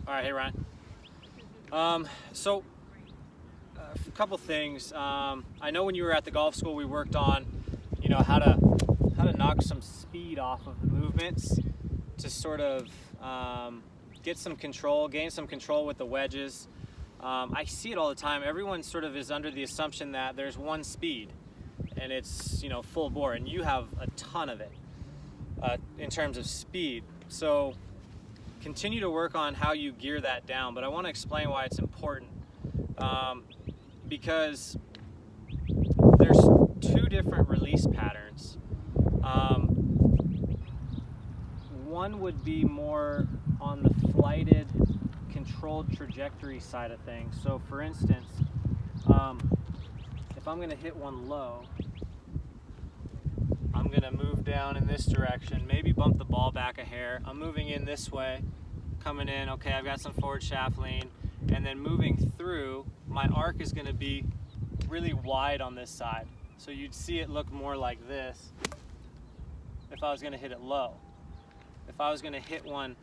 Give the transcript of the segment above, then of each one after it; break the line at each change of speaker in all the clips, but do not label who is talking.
All right, hey Ryan. So a couple things. I know when you were at the golf school, we worked on, how to knock some speed off of the movements to sort of get some control, gain some control with the wedges. I see it all the time. Everyone sort of is under the assumption that there's one speed, and it's full bore, and you have a ton of it in terms of speed. So continue to work on how you gear that down, but I want to explain why it's important, because there's two different release patterns. One would be more on the flighted, controlled trajectory side of things. So for instance, if I'm going to hit one low, I'm going to move down in this direction, maybe bump the ball back a hair. I'm moving in this way, coming in, okay, I've got some forward shaft lean, and then moving through, my arc is going to be really wide on this side. So you'd see it look more like this if I was going to hit it low. If I was going to hit one,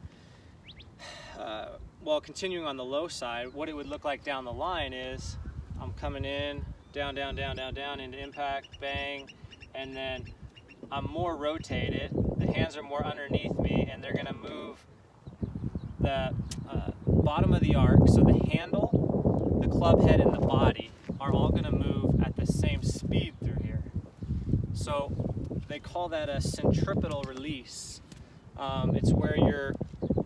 continuing on the low side, what it would look like down the line is I'm coming in, down, down, down, down, down into impact, bang, and then I'm more rotated, the hands are more underneath me, and they're going to move the bottom of the arc, so the handle, the club head, and the body are all going to move at the same speed through here. So they call that a centripetal release. It's where you're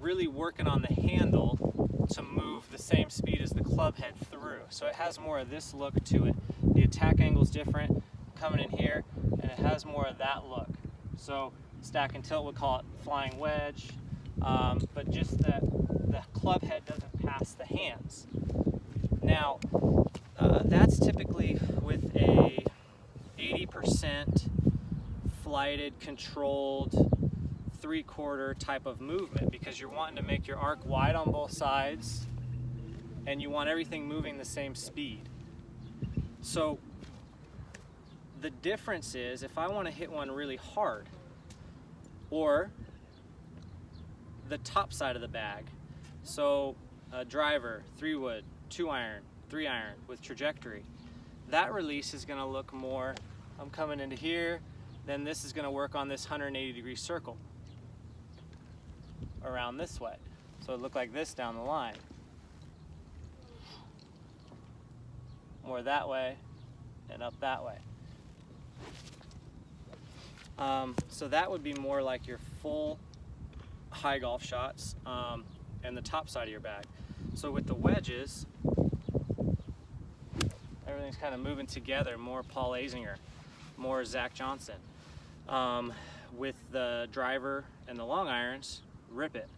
really working on the handle to move the same speed as the club head through. So it has more of this look to it. The attack angle's different, coming in here, and it has more of that look. So stack and tilt would call it flying wedge, but just that the club head doesn't pass the hands. Now, that's typically with a 80% flighted, controlled, three-quarter type of movement, because you're wanting to make your arc wide on both sides and you want everything moving the same speed. So the difference is if I want to hit one really hard, or the top side of the bag, so a driver, 3-wood, 2-iron, 3-iron with trajectory, that release is going to look more, I'm coming into here, then this is going to work on this 180-degree circle around this way. So it look like this down the line. More that way and up that way. So that would be more like your full high golf shots and the top side of your bag. So with the wedges, everything's kind of moving together, more Paul Azinger, more Zach Johnson. With the driver and the long irons, rip it.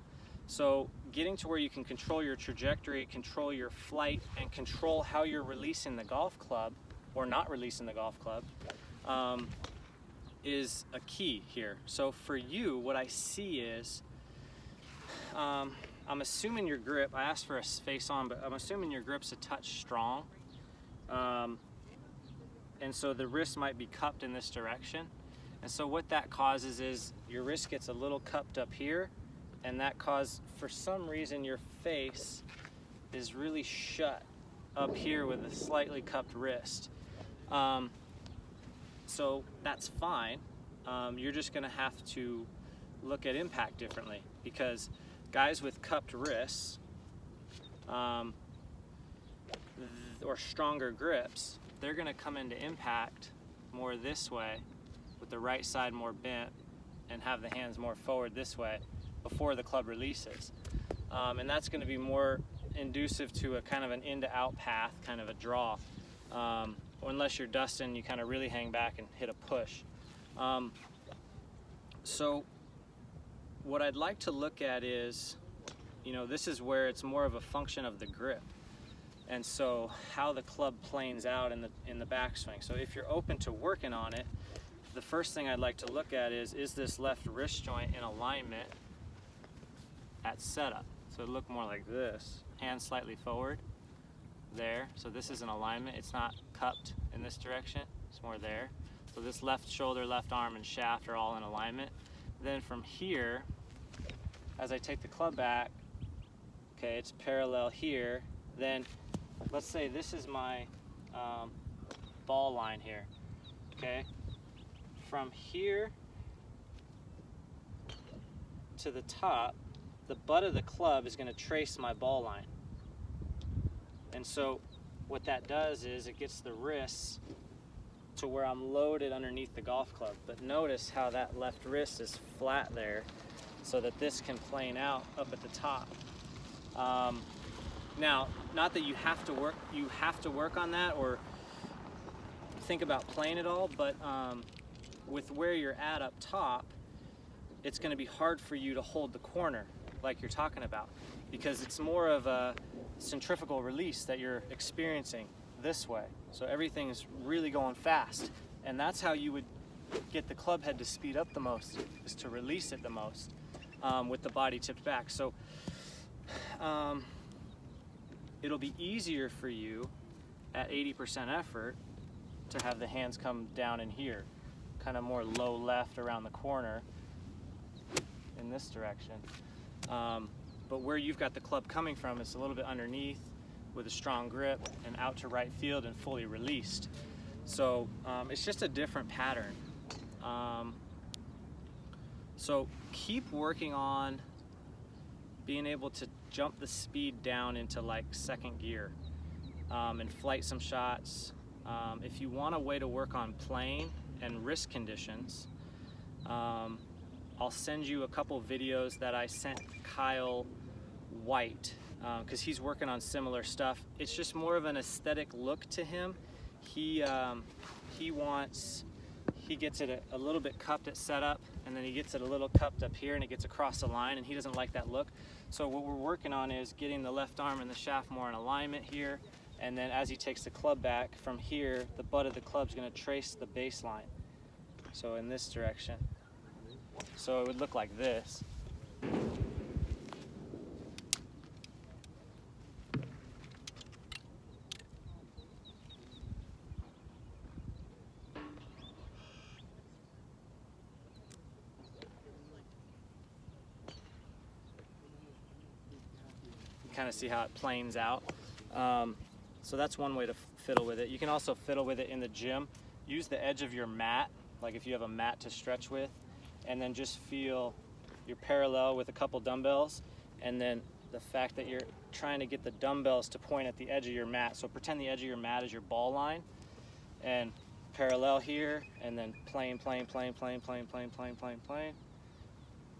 So getting to where you can control your trajectory, control your flight, and control how you're releasing the golf club or not releasing the golf club is a key here. So for you, what I see is, I'm assuming your grip, I asked for a face on, but I'm assuming your grip's a touch strong. And so the wrist might be cupped in this direction. And so what that causes is your wrist gets a little cupped up here, and that causes, for some reason, your face is really shut up here with a slightly cupped wrist. So that's fine. You're just gonna have to look at impact differently, because guys with cupped wrists or stronger grips, they're gonna come into impact more this way, with the right side more bent, and have the hands more forward this way before the club releases. And that's going to be more inducive to a kind of an in to out path, kind of a draw. Unless you're Dustin, you kind of really hang back and hit a push. So what I'd like to look at is, this is where it's more of a function of the grip. And so how the club planes out in the backswing. So if you're open to working on it, the first thing I'd like to look at is this left wrist joint in alignment at setup? So it look more like this, hands slightly forward, there. So this is an alignment, it's not cupped in this direction, it's more there. So this left shoulder, left arm, and shaft are all in alignment. Then from here, as I take the club back, okay, it's parallel here, then let's say this is my ball line here, okay? From here to the top, the butt of the club is going to trace my ball line. And so what that does is it gets the wrists to where I'm loaded underneath the golf club. But notice how that left wrist is flat there so that this can plane out up at the top. Now, not that you have to work on that or think about playing it all, but with where you're at up top, it's going to be hard for you to hold the corner like you're talking about, because it's more of a centrifugal release that you're experiencing this way. So everything is really going fast, and that's how you would get the club head to speed up the most, is to release it the most with the body tipped back. So it'll be easier for you at 80% effort to have the hands come down in here, kind of more low left around the corner in this direction. But where you've got the club coming from, it's a little bit underneath with a strong grip and out to right field and fully released. So it's just a different pattern. So keep working on being able to jump the speed down into like second gear and flight some shots. If you want a way to work on playing and wrist conditions, I'll send you a couple videos that I sent Kyle White, because he's working on similar stuff. It's just more of an aesthetic look to him. He gets it a little bit cupped at setup, and then he gets it a little cupped up here, and it gets across the line, and he doesn't like that look. So what we're working on is getting the left arm and the shaft more in alignment here, and then as he takes the club back from here, the butt of the club's going to trace the baseline. So in this direction. So it would look like this. Kind of see how it planes out. So that's one way to fiddle with it. You can also fiddle with it in the gym. Use the edge of your mat, like if you have a mat to stretch with, and then just feel your parallel with a couple dumbbells, and then the fact that you're trying to get the dumbbells to point at the edge of your mat. So pretend the edge of your mat is your ball line, and parallel here, and then plane, plane, plane, plane, plane, plane, plane, plane, plane.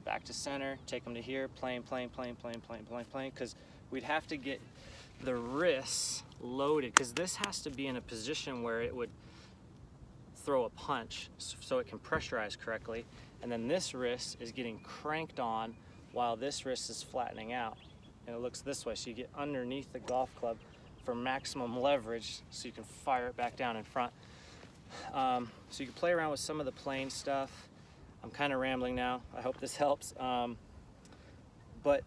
Back to center, take them to here, plane, plane, plane, plane, plane, plane, plane, because we'd have to get the wrists loaded, because this has to be in a position where it would throw a punch so it can pressurize correctly, and then this wrist is getting cranked on while this wrist is flattening out, and it looks this way, so you get underneath the golf club for maximum leverage so you can fire it back down in front. So you can play around with some of the plane stuff. I'm kind of rambling now, I hope this helps, but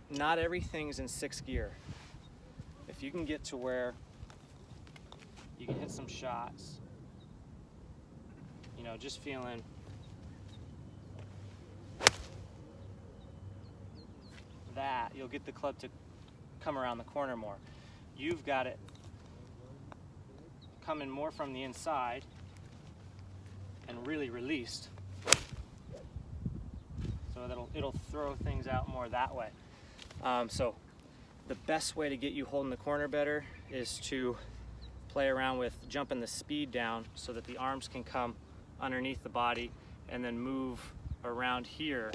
not everything's in 6th gear. If you can get to where you can hit some shots, you know, just feeling that, you'll get the club to come around the corner more. You've got it coming more from the inside and really released. So that it'll throw things out more that way. So the best way to get you holding the corner better is to play around with jumping the speed down so that the arms can come underneath the body and then move around here.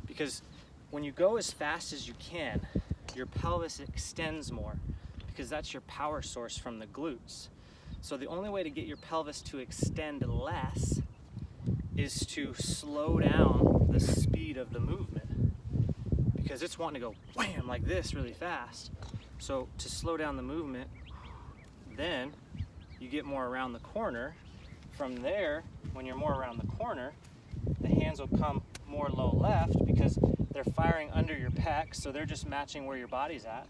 Because when you go as fast as you can, your pelvis extends more, because that's your power source from the glutes. So the only way to get your pelvis to extend less is to slow down the speed of the movement, because it's wanting to go wham like this really fast. So to slow down the movement, then you get more around the corner. From there, when you're more around the corner, the hands will come more low left because they're firing under your pecs, so they're just matching where your body's at.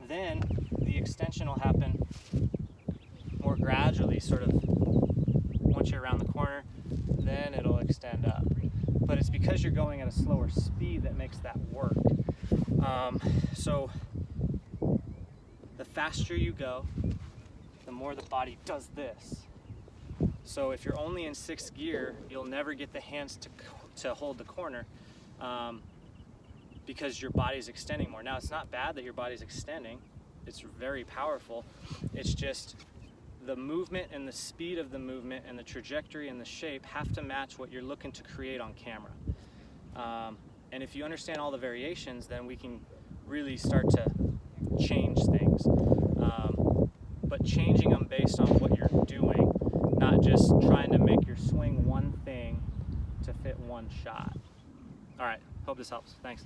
Then the extension will happen more gradually, sort of once you're around the corner, then it'll extend up. But it's because you're going at a slower speed that makes that work. So the faster you go, the more the body does this. So if you're only in sixth gear, you'll never get the hands to hold the corner because your body's extending more. Now, it's not bad that your body's extending. It's very powerful. It's just the movement and the speed of the movement and the trajectory and the shape have to match what you're looking to create on camera. And if you understand all the variations, then we can really start to change things. But changing them based on what you're doing, not just trying to make your swing one thing to fit one shot. All right, hope this helps. Thanks.